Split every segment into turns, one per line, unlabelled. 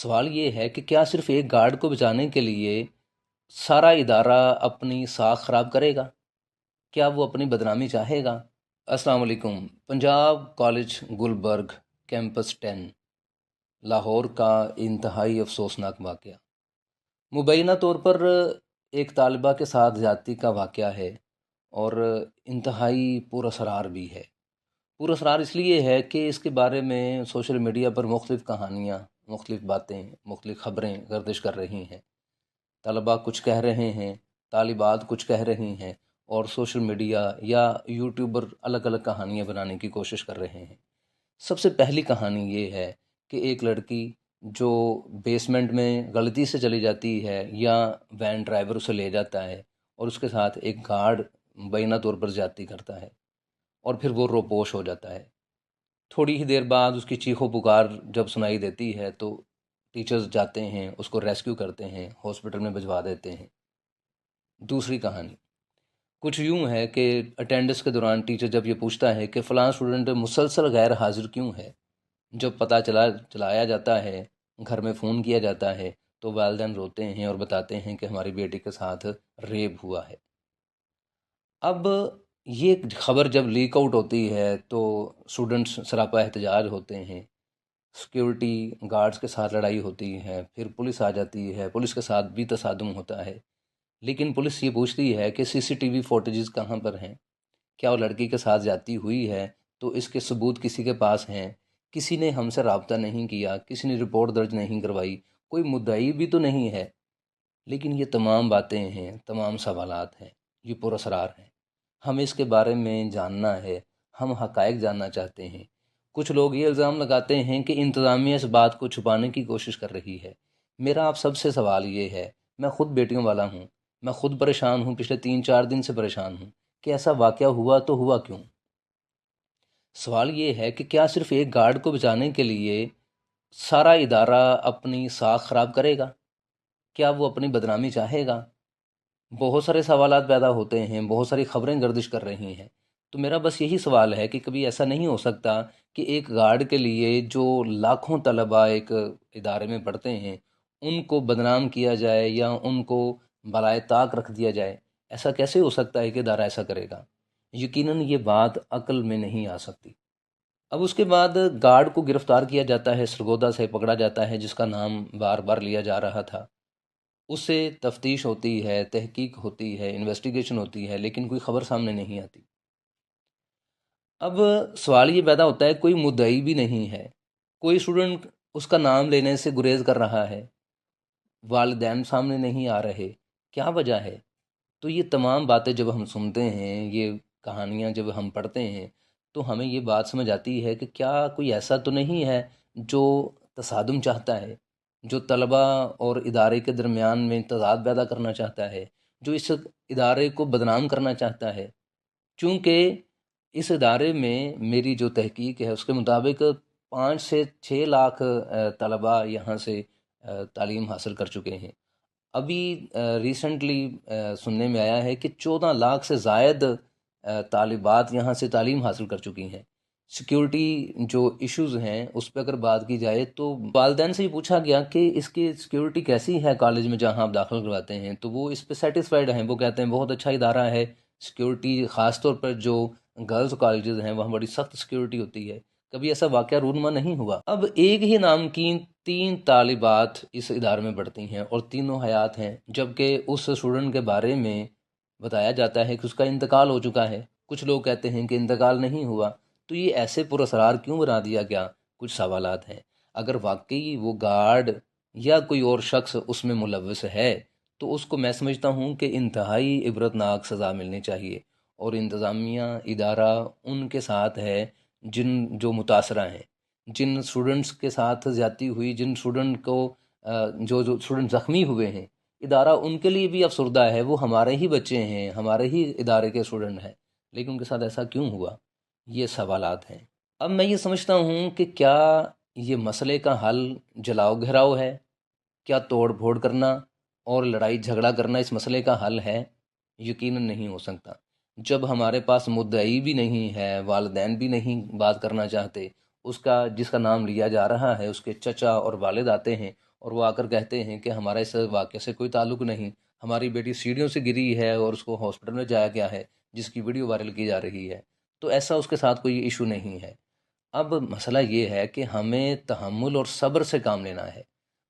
سوال یہ ہے کہ کیا صرف ایک گارڈ کو بچانے کے لیے سارا ادارہ اپنی ساکھ خراب کرے گا؟ کیا وہ اپنی بدنامی چاہے گا؟ السلام علیکم۔ پنجاب کالج گلبرگ کیمپس 10 لاہور کا انتہائی افسوسناک واقعہ مبینہ طور پر ایک طالبہ کے ساتھ زیادتی کا واقعہ ہے، اور انتہائی پراسرار بھی ہے۔ پراسرار اس لیے ہے کہ اس کے بارے میں سوشل میڈیا پر مختلف کہانیاں، مختلف باتیں، مختلف خبریں گردش کر رہی ہیں۔ طلباء کچھ کہہ رہے ہیں، طالبات کچھ کہہ رہی ہیں، اور سوشل میڈیا یا یوٹیوبر الگ الگ کہانیاں بنانے کی کوشش کر رہے ہیں۔ سب سے پہلی کہانی یہ ہے کہ ایک لڑکی جو بیسمنٹ میں غلطی سے چلی جاتی ہے، یا وین ڈرائیور اسے لے جاتا ہے اور اس کے ساتھ ایک گارڈ مبینہ طور پر زیادتی کرتا ہے، اور پھر وہ روپوش ہو جاتا ہے۔ تھوڑی ہی دیر بعد اس کی چیخ و پکار جب سنائی دیتی ہے تو ٹیچرز جاتے ہیں، اس کو ریسکیو کرتے ہیں، ہاسپٹل میں بھجوا دیتے ہیں۔ دوسری کہانی کچھ یوں ہے کہ اٹینڈنس کے دوران ٹیچر جب یہ پوچھتا ہے کہ فلاں اسٹوڈنٹ مسلسل غیر حاضر کیوں ہے، جب پتہ چلایا جاتا ہے، گھر میں فون کیا جاتا ہے، تو والدین روتے ہیں اور بتاتے ہیں کہ ہماری بیٹی کے ساتھ ریپ ہوا ہے۔ اب یہ خبر جب لیک آؤٹ ہوتی ہے تو اسٹوڈنٹس سراپا احتجاج ہوتے ہیں، سیکیورٹی گارڈز کے ساتھ لڑائی ہوتی ہے، پھر پولیس آ جاتی ہے، پولیس کے ساتھ بھی تصادم ہوتا ہے۔ لیکن پولیس یہ پوچھتی ہے کہ CCTV فوٹیجز کہاں پر ہیں؟ کیا وہ لڑکی کے ساتھ زیادتی ہوئی ہے؟ تو اس کے ثبوت کسی کے پاس ہیں؟ کسی نے ہم سے رابطہ نہیں کیا، کسی نے رپورٹ درج نہیں کروائی، کوئی مدعی بھی تو نہیں ہے۔ لیکن یہ تمام باتیں ہیں، تمام سوالات ہیں، یہ پراسرار ہیں۔ ہمیں اس کے بارے میں جاننا ہے، ہم حقائق جاننا چاہتے ہیں۔ کچھ لوگ یہ الزام لگاتے ہیں کہ انتظامیہ اس بات کو چھپانے کی کوشش کر رہی ہے۔ میرا آپ سب سے سوال یہ ہے، میں خود بیٹیوں والا ہوں، میں خود پریشان ہوں، پچھلے 3-4 دن سے پریشان ہوں کہ ایسا واقعہ ہوا تو ہوا کیوں؟ سوال یہ ہے کہ کیا صرف ایک گارڈ کو بچانے کے لیے سارا ادارہ اپنی ساکھ خراب کرے گا؟ کیا وہ اپنی بدنامی چاہے گا؟ بہت سارے سوالات پیدا ہوتے ہیں، بہت ساری خبریں گردش کر رہی ہیں۔ تو میرا بس یہی سوال ہے کہ کبھی ایسا نہیں ہو سکتا کہ ایک گارڈ کے لیے جو لاکھوں طلباء ایک ادارے میں پڑھتے ہیں، ان کو بدنام کیا جائے یا ان کو بالائے طاق رکھ دیا جائے؟ ایسا کیسے ہو سکتا ہے کہ ادارہ ایسا کرے گا؟ یقیناً یہ بات عقل میں نہیں آ سکتی۔ اب اس کے بعد گارڈ کو گرفتار کیا جاتا ہے، سرگودا سے پکڑا جاتا ہے، جس کا نام بار بار لیا جا رہا تھا۔ اس سے تفتیش ہوتی ہے، تحقیق ہوتی ہے، انویسٹیگیشن ہوتی ہے، لیکن کوئی خبر سامنے نہیں آتی۔ اب سوال یہ پیدا ہوتا ہے، کوئی مدعی بھی نہیں ہے، کوئی اسٹوڈنٹ اس کا نام لینے سے گریز کر رہا ہے، والدین سامنے نہیں آ رہے، کیا وجہ ہے؟ تو یہ تمام باتیں جب ہم سنتے ہیں، یہ کہانیاں جب ہم پڑھتے ہیں، تو ہمیں یہ بات سمجھ آتی ہے کہ کیا کوئی ایسا تو نہیں ہے جو تصادم چاہتا ہے، جو طلباء اور ادارے کے درمیان میں تضاد پیدا کرنا چاہتا ہے، جو اس ادارے کو بدنام کرنا چاہتا ہے؟ چونکہ اس ادارے میں میری جو تحقیق ہے اس کے مطابق 5 سے 6 لاکھ طلباء یہاں سے تعلیم حاصل کر چکے ہیں۔ ابھی ریسنٹلی سننے میں آیا ہے کہ 14 لاکھ سے زائد طالبات یہاں سے تعلیم حاصل کر چکی ہیں۔ سیکیورٹی جو ایشوز ہیں اس پہ اگر بات کی جائے تو والدین سے یہ پوچھا گیا کہ اس کی سیکیورٹی کیسی ہے کالج میں جہاں آپ داخل کرواتے ہیں، تو وہ اس پہ سیٹسفائیڈ ہیں، وہ کہتے ہیں بہت اچھا ادارہ ہے، سیکیورٹی خاص طور پر جو گرلز کالجز ہیں وہاں بڑی سخت سیکیورٹی ہوتی ہے۔ کبھی ایسا واقعہ رونما نہیں ہوا۔ اب ایک ہی نام کی 3 طالبات اس ادارے میں پڑھتی ہیں اور تینوں حیات ہیں، جبکہ اس اسٹوڈنٹ کے بارے میں بتایا جاتا ہے کہ اس کا انتقال ہو چکا ہے، کچھ لوگ کہتے ہیں کہ انتقال نہیں ہوا۔ تو یہ ایسے پراسرار کیوں بنا دیا گیا؟ کچھ سوالات ہیں۔ اگر واقعی وہ گارڈ یا کوئی اور شخص اس میں ملوث ہے تو اس کو میں سمجھتا ہوں کہ انتہائی عبرتناک سزا ملنی چاہیے، اور انتظامیہ ادارہ ان کے ساتھ ہے جو متاثرہ ہیں، جن اسٹوڈنٹس کے ساتھ زیادتی ہوئی، جن اسٹوڈنٹ کو جو اسٹوڈنٹ زخمی ہوئے ہیں، ادارہ ان کے لیے بھی افسردہ ہے، وہ ہمارے ہی بچے ہیں، ہمارے ہی ادارے کے اسٹوڈنٹ ہیں، لیکن ان کے ساتھ ایسا کیوں ہوا؟ یہ سوالات ہیں۔ اب میں یہ سمجھتا ہوں کہ کیا یہ مسئلے کا حل جلاؤ گھیراؤ ہے؟ کیا توڑ پھوڑ کرنا اور لڑائی جھگڑا کرنا اس مسئلے کا حل ہے؟ یقیناً نہیں ہو سکتا۔ جب ہمارے پاس مدعی بھی نہیں ہے، والدین بھی نہیں بات کرنا چاہتے، جس کا نام لیا جا رہا ہے اس کے چچا اور والد آتے ہیں اور وہ آ کر کہتے ہیں کہ ہمارا اس واقعے سے کوئی تعلق نہیں، ہماری بیٹی سیڑھیوں سے گری ہے اور اس کو ہاسپٹل میں جایا گیا ہے، جس کی ویڈیو وائرل کی جا رہی ہے، تو ایسا اس کے ساتھ کوئی ایشو نہیں ہے۔ اب مسئلہ یہ ہے کہ ہمیں تحمل اور صبر سے کام لینا ہے۔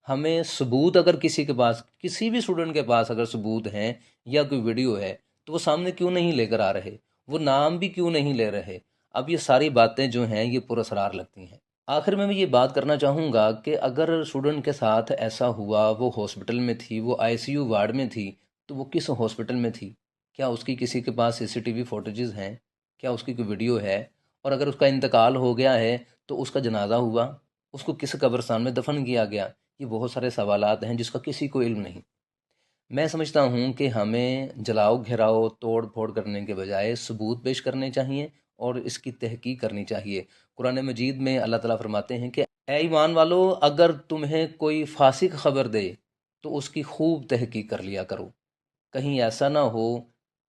ہمیں ثبوت اگر کسی کے پاس، کسی بھی اسٹوڈنٹ کے پاس اگر ثبوت ہیں یا کوئی ویڈیو ہے، تو وہ سامنے کیوں نہیں لے کر آ رہے، وہ نام بھی کیوں نہیں لے رہے؟ اب یہ ساری باتیں جو ہیں یہ پراسرار لگتی ہیں۔ آخر میں یہ بات کرنا چاہوں گا کہ اگر اسٹوڈنٹ کے ساتھ ایسا ہوا، وہ ہاسپٹل میں تھی، وہ آئی سی یو وارڈ میں تھی، تو وہ کس ہاسپٹل میں تھی؟ کیا اس کی کسی کے پاس سی سی ٹی وی فوٹیجز ہیں؟ کیا اس کی کوئی ویڈیو ہے؟ اور اگر اس کا انتقال ہو گیا ہے تو اس کا جنازہ ہوا، اس کو کس قبرستان میں دفن کیا گیا؟ یہ بہت سارے سوالات ہیں جس کا کسی کو علم نہیں۔ میں سمجھتا ہوں کہ ہمیں جلاؤ گھیراؤ توڑ پھوڑ کرنے کے بجائے ثبوت پیش کرنے چاہیے اور اس کی تحقیق کرنی چاہیے۔ قرآن مجید میں اللہ تعالیٰ فرماتے ہیں کہ اے ایمان والو، اگر تمہیں کوئی فاسق خبر دے تو اس کی خوب تحقیق کر لیا کرو، کہیں ایسا نہ ہو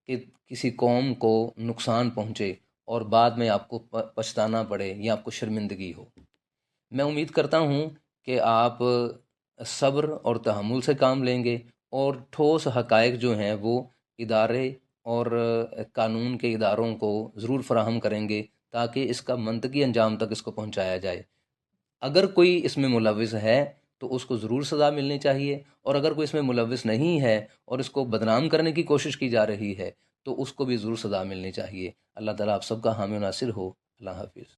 کہ کسی قوم کو نقصان پہنچے اور بعد میں آپ کو پچھتانا پڑے یا آپ کو شرمندگی ہو۔ میں امید کرتا ہوں کہ آپ صبر اور تحمل سے کام لیں گے اور ٹھوس حقائق جو ہیں وہ ادارے اور قانون کے اداروں کو ضرور فراہم کریں گے تاکہ اس کا منطقی انجام تک اس کو پہنچایا جائے۔ اگر کوئی اس میں ملوث ہے تو اس کو ضرور سزا ملنی چاہیے، اور اگر کوئی اس میں ملوث نہیں ہے اور اس کو بدنام کرنے کی کوشش کی جا رہی ہے تو اس کو بھی ضرور سزا ملنی چاہیے۔ اللہ تعالیٰ آپ سب کا حامی و ناصر ہو۔ اللہ حافظ۔